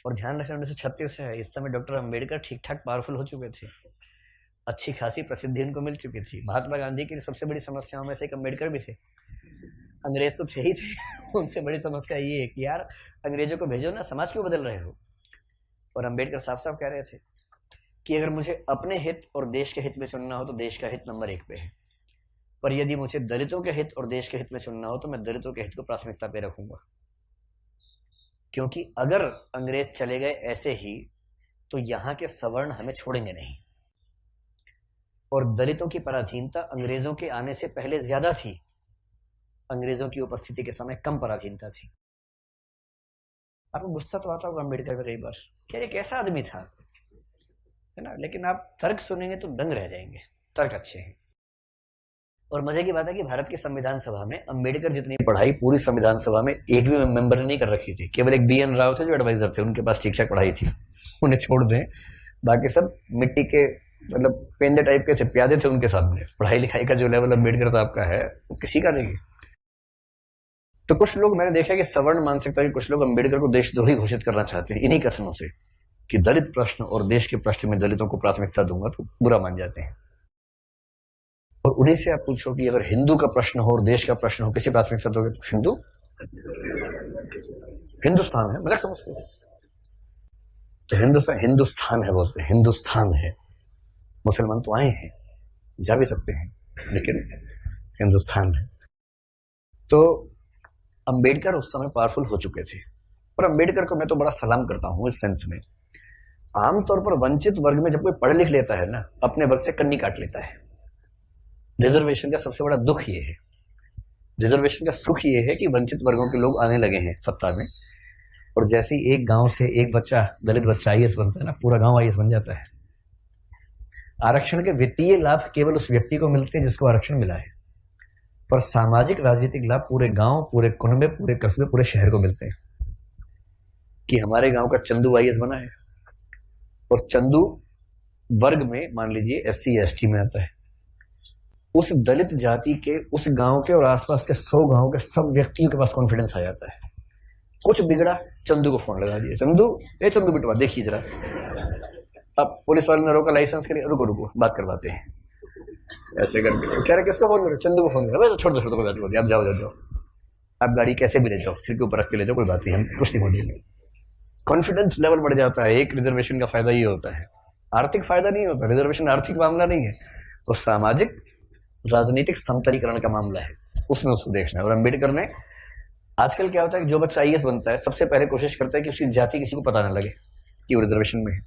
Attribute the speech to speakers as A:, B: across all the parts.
A: और ध्यान रखना 1936 है, इस समय डॉक्टर अंबेडकर ठीक ठाक पावरफुल हो चुके थे, अच्छी खासी प्रसिद्धि उनको मिल चुकी थी। महात्मा गांधी की सबसे बड़ी समस्याओं में से एक अंबेडकर भी थे। अंग्रेज तो थे ही थे उनसे बड़ी समस्या ये है कि यार अंग्रेजों को भेजो ना, समाज क्यों बदल रहे हो। और अंबेडकर साफ साफ कह रहे थे कि अगर मुझे अपने हित और देश के हित में चुनना हो तो देश का हित नंबर 1 पे है, पर यदि मुझे दलितों के हित और देश के हित में चुनना हो तो मैं दलितों के हित को प्राथमिकता पे रखूंगा। क्योंकि अगर अंग्रेज चले गए ऐसे ही तो यहां के सवर्ण हमें छोड़ेंगे नहीं, और दलितों की पराधीनता अंग्रेजों के आने से पहले ज्यादा थी, अंग्रेजों की उपस्थिति के समय कम पराधीनता थी। आपको गुस्सा तो आता होगा अम्बेडकर पे कई बार, क्या एक ऐसा आदमी था, है ना, लेकिन आप तर्क सुनेंगे तो दंग रह जाएंगे, तर्क अच्छे हैं। और मजे की बात है कि भारत की संविधान सभा में अम्बेडकर जितनी पढ़ाई पूरी संविधान सभा में एक भी मेंबर ने नहीं कर रखी थी। केवल एक BN राव थे जो एडवाइजर थे, उनके पास ठीक ठाक पढ़ाई थी, उन्हें छोड़ दें, बाकी सब मिट्टी के मतलब पेंदे टाइप के थे, प्यादे थे उनके सामने। पढ़ाई लिखाई का जो लेवल अम्बेडकर साहब का है वो किसी का नहीं है। तो कुछ लोग मैंने देखा कि सवर्ण मानसिकता के कुछ लोग अम्बेडकर को देशद्रोही घोषित करना चाहते हैं इन्हीं कथनों से कि दलित प्रश्न और देश के प्रश्न में दलितों को प्राथमिकता दूंगा तो बुरा मान जाते हैं। और उन्हीं से आप पूछो कि अगर हिंदू का प्रश्न हो और देश का प्रश्न हो, किसी प्राथमिकता दोगे तो हिंदू, हिंदुस्तान है, मजाक समझते हो तो हिंदुस्तान हिंदुस्तान है बोलते हैं, हिंदुस्तान है। मुसलमान तो आए हैं, जा भी सकते हैं, लेकिन हिंदुस्तान है। तो अंबेडकर उस समय पावरफुल हो चुके थे। और अंबेडकर को मैं तो बड़ा सलाम करता हूं इस सेंस में, आमतौर पर वंचित वर्ग में जब कोई पढ़ लिख लेता है ना, अपने वर्ग से कन्नी काट लेता है। रिजर्वेशन का सबसे बड़ा दुख ये है, रिजर्वेशन का सुख ये है कि वंचित वर्गों के लोग आने लगे हैं सत्ता में, और जैसे ही एक गांव से एक बच्चा दलित बच्चा IAS बनता है ना, पूरा गांव IAS बन जाता है। आरक्षण के वित्तीय लाभ केवल उस व्यक्ति को मिलते हैं जिसको आरक्षण मिला है, पर सामाजिक राजनीतिक लाभ पूरे गांव, पूरे कुनबे, पूरे कस्बे, पूरे शहर को मिलते हैं। कि हमारे गांव का चंदू IAS बना है, और चंदू वर्ग में मान लीजिए SC ST में आता है, उस दलित जाति के उस गांव के और आसपास के 100 गांव के सब व्यक्तियों के पास कॉन्फिडेंस आ जाता है। कुछ बिगड़ा, चंदू को फोन लगा दिया, चंदू ए चंदू बिटवा देखिए जरा। अब पुलिस वाले ने रोका, लाइसेंस के लिए, रुको रुको बात करवाते हैं, ऐसे करके कह रहे किसको फोन करो, चंदू को फोन करो। तो छोड़ दो कोई बात नहीं, आप जाओ जाओ, आप गाड़ी कैसे भी ले जाओ, सिर के ऊपर रख के ले जाओ, कोई बात नहीं, हम कुछ नहीं बोलेंगे। कॉन्फिडेंस लेवल बढ़ जाता है। एक रिजर्वेशन का फायदा ये होता है, आर्थिक फायदा नहीं होता, रिजर्वेशन आर्थिक मामला नहीं है, वो सामाजिक राजनीतिक समतलीकरण का मामला है, उसमें उसको देखना है। और अम्बेडकर ने, आजकल क्या होता है कि जो बच्चा IAS बनता है सबसे पहले कोशिश करता है कि उसकी जाति किसी को पता ना लगे कि वो रिजर्वेशन में है।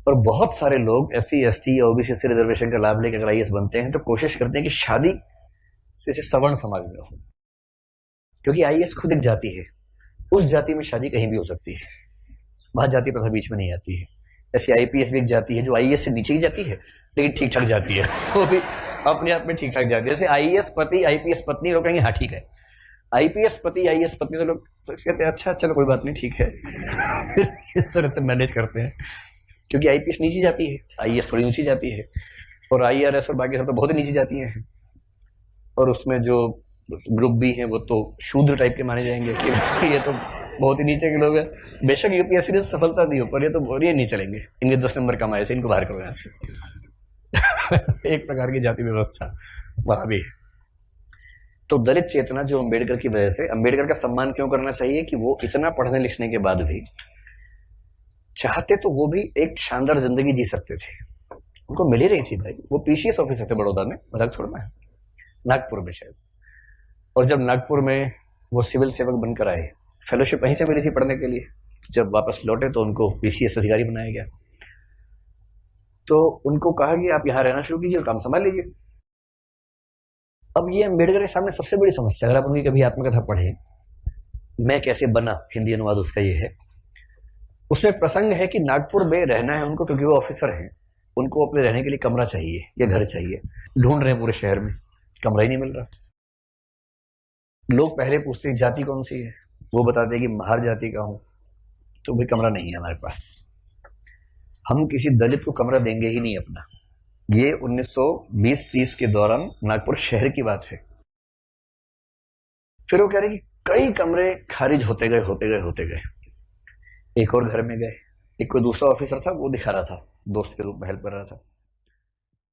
A: और बहुत सारे लोग SC ST या OBC से रिजर्वेशन का लाभ लेकर अगर IAS बनते हैं तो कोशिश करते हैं कि शादी जैसे सवर्ण समाज में हो, क्योंकि IAS खुद एक जाति है, उस जाति में शादी कहीं भी हो सकती है, वहां जाति प्रथा बीच में नहीं आती है। ऐसे IPS भी एक जाति है जो IAS से नीचे ही जाती है, लेकिन ठीक ठाक जाती है, वो भी अपने आप में ठीक ठाक जाती है। जैसे IAS पति IPS पत्नी, लोग कहेंगे हाँ ठीक है, IPS पति IAS पत्नी, तो लोग कहते हैं अच्छा चलो कोई बात नहीं ठीक है फिर इस तरह से मैनेज करते हैं, क्योंकि IPS नीची जाती है, IAS थोड़ी ऊंची जाती है, और IRS और बाकी सब तो बहुत ही नीची जाती हैं। और उसमें जो ग्रुप भी है वो तो शूद्र टाइप के माने जाएंगे कि ये तो बहुत ही नीचे के लोग हैं। बेशक UPSC ने सफलता दी हो, पर ये तो ये नहीं चलेंगे, इनके 10 नंबर कम आए थे, इनको बाहर करो यहाँ से एक प्रकार की जाति व्यवस्था वहां भी है। तो दलित चेतना जो अम्बेडकर की वजह से, अम्बेडकर का सम्मान क्यों करना चाहिए कि वो इतना पढ़ने लिखने के बाद भी चाहते तो वो भी एक शानदार जिंदगी जी सकते थे, उनको मिल ही रही थी भाई। वो PCS ऑफिसर थे बड़ौदा में, मजाक छोड़ना है, नागपुर में शायद। और जब नागपुर में वो सिविल सेवक बनकर आए, फेलोशिप वहीं से मिली थी पढ़ने के लिए, जब वापस लौटे तो उनको PCS अधिकारी बनाया गया। तो उनको कहा कि आप यहाँ रहना शुरू कीजिए और काम संभाल लीजिए। अब ये अम्बेडकर के सामने सबसे बड़ी समस्या, अगर आप उनकी कभी आत्मकथा पढ़े, मैं कैसे बना, हिंदी अनुवाद उसका ये है, उसमें प्रसंग है कि नागपुर में रहना है उनको, क्योंकि वो ऑफिसर हैं, उनको अपने रहने के लिए कमरा चाहिए या घर चाहिए, ढूंढ रहे हैं पूरे शहर में, कमरा ही नहीं मिल रहा। लोग पहले पूछते हैं जाति कौन सी है, वो बताते हैं कि महार जाति का हूं, तो भाई कमरा नहीं है हमारे पास, हम किसी दलित को कमरा देंगे ही नहीं अपना। ये 1920-30 के दौरान नागपुर शहर की बात है। फिर वो कह रहे कि कई कमरे खारिज होते गए होते गए होते गए, एक और घर में गए, एक कोई दूसरा ऑफिसर था, वो दिखा रहा था, दोस्त के रूप में हेल्प कर रहा था।